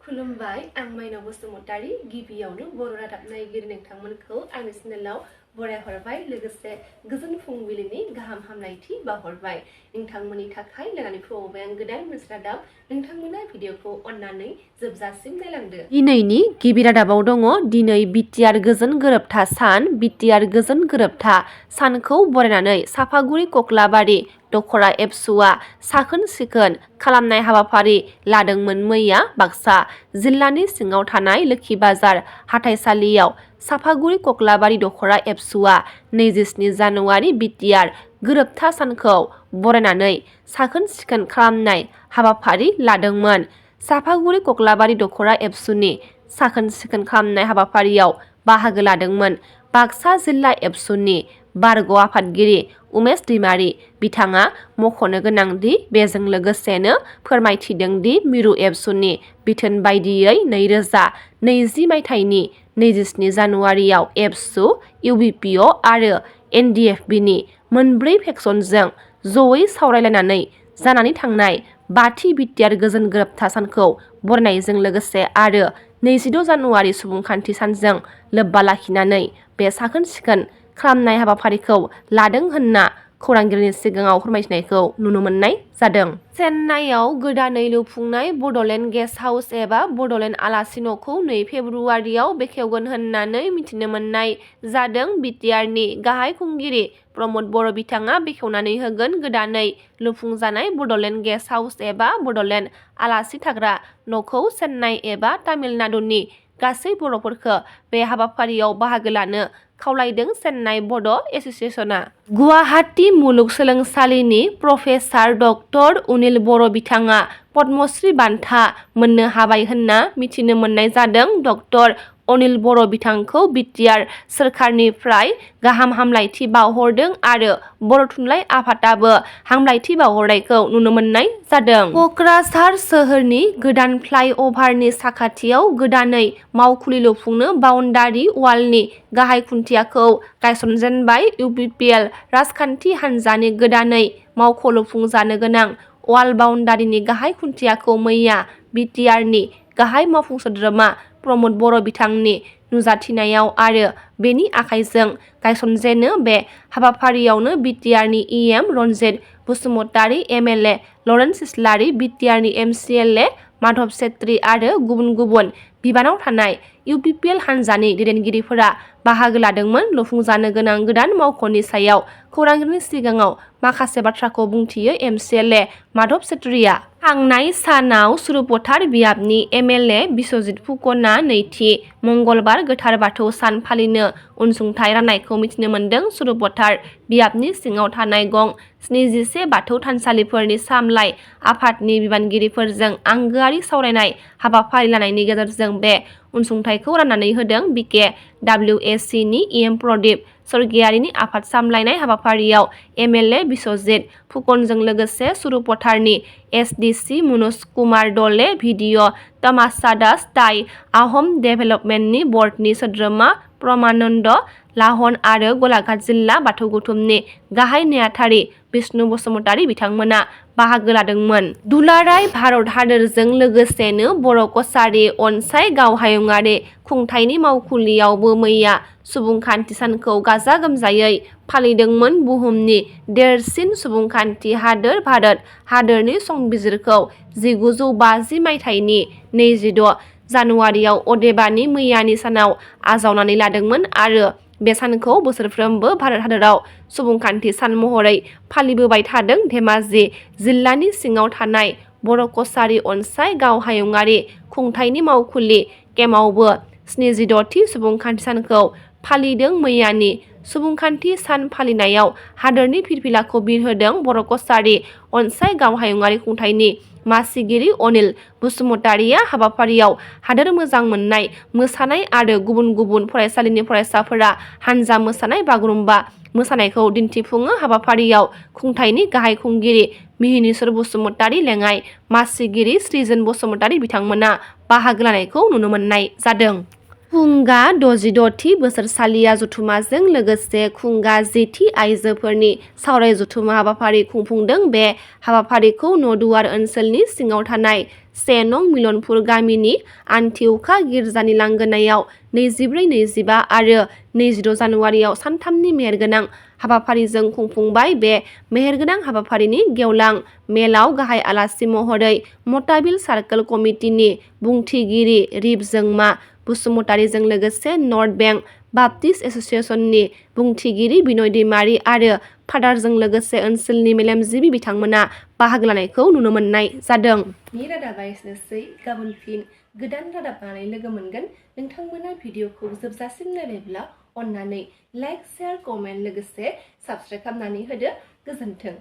खुलुमबाय आं माइनाव बसुमतारी गिबियावनो बर' रादाब नायगिरि नोंथांमोनखौ आंनि चेनेलाव बरायहरबाय लोगोसे गोजोन फुंबिलिनि गाहाम हामलायथि बावहरबाय नोंथांमोननि थाखाय लानानै फैबाय आं गोदान मोनसे रादाब नोंथांमोना भिडिअखौ अननानै जोबजासिम नायलांदो। दिनैनि गिबि रादाबाव दङ दिनै बिटिआर गोजोन गोरोबथा सान बिटिआर गोजोन गोरोबथा सानखौ बरायनानै साफागुरि कक्लाबारि दख'रा एबसुआ साखोन सिखोन खालामनाय हाबाफारि लादोंमोन मैया बाक्सा जिल्लानि सिङाव थानाय लोखि बाजार हाथाइसालियाव साफागुरि कक्लाबारि दख'रा एबसुआ 27 जानुवारि बिटिआर गोरोबथा सानखौ बरायनानै साखोन सिखोन खालामनाय हाबाफारि लादोंमोन। साफागुरि कक्लाबारि दख'रा एबसुनि साखोन सिखोन खालामनाय हाबाफारियाव बाहागो लादोंमोन बाक्सा जिल्ला एबसुनि बारग' आफादगिरि उमेश दैमारि बिथाङा मख'नो गोनांदि बेजों लोगोसेनो फोरमायथिदों दि मिरु एबसुनि बिथोन बायदियै 2020 मायथाइनि 27 जानुवारियाव एबसु इउबिपिअ आरो एनडिएफबिनि मोनब्रै फेक्सनजों जयै सावरायलायनानै जानानै थांनाय बाथि बिटिआर गोजोन गोरोबथा सानखौ बरायनायजों लोगोसे आरो 26 जानुवारि सुबुंखान्थि सानजों लोब्बा लाखिनानै बे साखोन सिखोन खालामनाय हाबाफारिखौ लादों होनना खौरांगिरिनि सिगाङाव फोरमायथिनायखौ नुनो मोननाय जादों। चेन्नाइआव गोदानै लुफुंनाय बड'लेण्ड गेस्ट हाउस एबा बड'लेण्ड आलासि न'खौ 2 फेब्रुवारियाव बेखेवगोन होननानै मिथिनो मोननाय जादों। बिटिआरनि गाहाय खुंगिरि प्रमद बर' बिथाङा बेखेवनानै होगोन। गोदानै लुफुंजानाय बड'लेण्ड गेस्ट हाउस एबा बड'लेण्ड आलासि थाग्रा न'खौ चेन्नाइ एबा तामिलनाडुनि गासै बर'फोरखौ बे हाबाफारियाव बाहागो लानो खावलायदों चेन्नाइ बड' एस'सिएशना। गुवाहाटी मुलुगसोलोंसालिनि प्रफेसार डक्टर अनिल बर' बिथाङा पद्मश्री बान्था मोननो हाबाय होनना मिथिनो मोननाय जादों। डक्टर अनिल बर' बिथांखौ बिटिआर सोरखारनिफ्राय गाहाम हामलायथि बावहरदों आरो बर' थुनलाइ आफादाबो हामलायथि बावहरनायखौ नुनो मोननाय जादों। क'क्राझार सोहोरनि गोदान फ्लाइ अभारनि साखाथियाव गोदानै मावखुलि लुफुंनो बाउन्डारि वालनि गाहाय खुन्थियाखौ गायसनजेनबाय। इउपिपिएल राजखान्थि हान्जानि गोदानै मावख' लुफुंजानो गोनां वाल बाउन्डारिनि गाहाय खुन्थियाखौ मैया बिटिआरनि गाहाय मावफुं सोद्रोमा प्रमद बर' बिथांनि नुजाथिनायाव आरो बेनि आखाइजों गायसनजेनो। बे हाबाफारियावनो बिटिआरनि EM Ranjit Basumatary MLA Lawrence Islary बिटिआरनि एमसिएलए माधव सेत्री आरो गुबुन गुबुन बिबानाव थानाय इउपिपिएल हान्जानि दैदेनगिरिफोरा बाहागो लादोंमोन। लुफुंजानो गोनां गोदान मावख'नि सायाव खौरांगिरिनि सिगाङाव माखासे बाथ्राखौ बुंथियो एमसिएलए माधव सेत्रीआ। थांनाय सानाव सुरुपथार बियाबनि एमएलए बिस्वजित फुकनआ नैथि मंगलबार गोथार बाथौ सान फालिनो अनसुंथाइ राननायखौ मिथिनो मोन्दों। सुरुपथार बियाबनि सिङाव थानाय गं 71 बाथौ थानसालिफोरनि सामलाय आफादनि बिबानगिरिफोरजों आंगोआरि सावरायनाय हाबाफारि लानायनि गेजेरजों बे अनसुंथाइखौ राननानै होदों। बिके डब्लिउएसिनि इएम प्रदीप स्वर्गियारिनि आफाद सामलायनाय हाबाफारियाव एमएलए बिस्वजित फुकनजों लोगोसे सुरुपथारनि एसडिसि मनज कुमार दले भिडिअ तमाशा दास ताई आहम डेभेलपमेन्टनि बर्डनि सोद्रोमा प्रमानन्द लाहन आरो गलाघाट जिल्ला बाथौ गौथुमनि गाहाय नेहाथारि बिष्णु बसुमतारी बिथांमोना बाहागो लादोंमोन। दुलाराय भारत हादोरजों लोगोसेनो बर' कछारी अनसाय गाव हायुङारि खुंथायनि मावखुलियावबो मैया सुबुंखान्थि सानखौ गाजा गोमजायै फालिदोंमोन। बुहुमनि देरसिन सुबुंखान्थि हादोर भारत हादोरनि संबिजिरखौ 1950 मायथाइनि 26 जानुवारियाव अदेबानि मैयानि सानाव आजावनानै लादोंमोन आरो बे सानखौ बोसोरफ्रोमबो भारत हादराव सुबुंखान्थि सान महरै फालिबोबाय थादों। धेमाजि जिल्लानि सिङाव थानाय बर' कछारी अनसाय गाव हायुङारि खुंथायनि मावखुलि केम्पआवबो 76थि सुबुंखान्थि सानखौ फालिदों। मैयानि सुबुंखान्थि सान फालिनायाव हादोरनि फिरफिलाखौ बिरहोदों बर' कछारी अनसाय गाव हायुङारि खुंथायनि मासिगिरि अनिल बसुमतारीया। हाबाफारियाव हादोर मोजां मोननाय मोसानाय आरो गुबुन गुबुन फरायसालिनि फरायसाफोरा हानजा मोसानाय बागुरुम्बा मोसानायखौ दिन्थिफुङो। हाबाफारियाव खुंथायनि गाहाय खुंगिरि मिहिनीश्वर बसुमतारी लेङाइ मासिगिरि सृजन बसुमतारी बिथांमोना बाहागो लानायखौ नुनो मोननाय जादों। खुंगा 66थि बोसोरसालिया जथुमाजों लोगोसे खुंगा 10थि आइजोफोरनि सावराय जथुमा हाबाफारि खुंफुंदों। बे हाबाफारिखौ नदुवार ओनसोलनि सिङाव थानाय 1 नं मिलनपुर गामिनि आन्थिअखा गिर्जानि लांगोनायाव 24, 25 आरो 26 जानुवारियाव सानथामनि मेहेरगोनां हाबाफारिजों खुंफुंबाय। बे मेहेरगोनां हाबाफारिनि गेवलां मेलाव गाहाय आलासि महरै मताबिल सार्कोल कमिटिनि बुंथिगिरि रिबजोंमा बसुमतारीजों लोगोसे नर्थ बेंक बाप्टिस्ट एस'सिएशननि बुंथिगिरि बिनय दैमारी आरो फादारजों लोगोसे ओनसोलनि मेलेमजिबि बिथांमोना बाहागो लानायखौ नुनो मोननाय जादों। रादाबा एसेनोसै। गाबोन फिन गोदान रादाब लानानै लोगो मोनगोन। नोंथांमोना भिडिअखौ जोबजासिम नायबायब्ला अन्नानै लाइक, शेयार, कमेन्ट लोगोसे साबस्क्राइब खालामनानै होदो। गोजोन्थों।